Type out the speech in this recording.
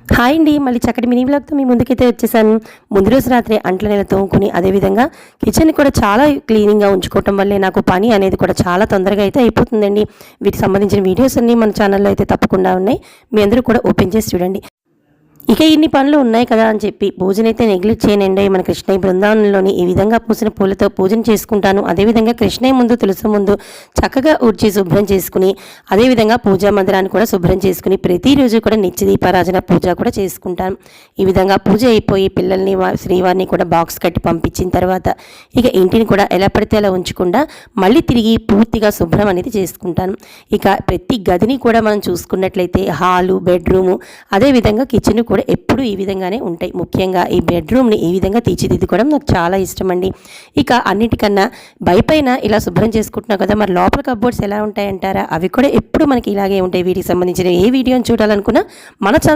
Hi అండి. మళ్ళీ చక్కటి మినీ వ్లాగ్‌తో మీ ముందుకైతే వచ్చేసాను. ముందు రోజు రాత్రే అంట్ల నీళ్ళు తోముకొని అదేవిధంగా కిచెన్‌ని కూడా చాలా క్లీనింగ్‌గా ఉంచుకోవటం వల్లే నాకు పని అనేది కూడా చాలా తొందరగా అయితే అయిపోతుందండి. వీటికి సంబంధించిన వీడియోస్ అన్నీ మన ఛానల్‌లో అయితే తప్పకుండా ఉన్నాయి. మీ అందరూ కూడా ఓపెన్ చేసి చూడండి. ఇక ఇన్ని పనులు ఉన్నాయి కదా అని చెప్పి పూజనైతే నెగ్లెక్ట్ చేయనండి. మన కృష్ణయ్య బృందావనంలోని ఈ విధంగా పూసిన పూలతో పూజను చేసుకుంటాను. అదేవిధంగా కృష్ణయ్య ముందు తులసి ముందు చక్కగా ఊడ్చి శుభ్రం చేసుకుని అదేవిధంగా పూజా మందిరాన్ని కూడా శుభ్రం చేసుకుని ప్రతిరోజు కూడా నిత్య దీపారాజన పూజ కూడా చేసుకుంటాను. ఈ విధంగా పూజ అయిపోయి పిల్లల్ని శ్రీవారిని కూడా బాక్స్ కట్టి పంపించిన తర్వాత ఇక ఇంటిని కూడా ఎలా పడితే అలా ఉంచకుండా మళ్ళీ తిరిగి పూర్తిగా శుభ్రం అనేది చేసుకుంటాను. ఇక ప్రతి గదిని కూడా మనం చూసుకున్నట్లయితే హాలు, బెడ్రూము అదేవిధంగా కిచెన్ కూడా ఎప్పుడు ఈ విధంగానే ఉంటాయి. ముఖ్యంగా ఈ బెడ్రూమ్ని ఈ విధంగా తీర్చిదిద్దుకోవడం నాకు చాలా ఇష్టం అండి. ఇక అన్నిటికన్నా పైన ఇలా శుభ్రం చేసుకుంటున్నాం కదా, మరి లోపల కబోర్డ్స్ ఎలా ఉంటాయంటారా? అవి కూడా ఎప్పుడు మనకి ఇలాగే ఉంటాయి. వీటికి సంబంధించిన ఏ వీడియోని చూడాలనుకున్నా మన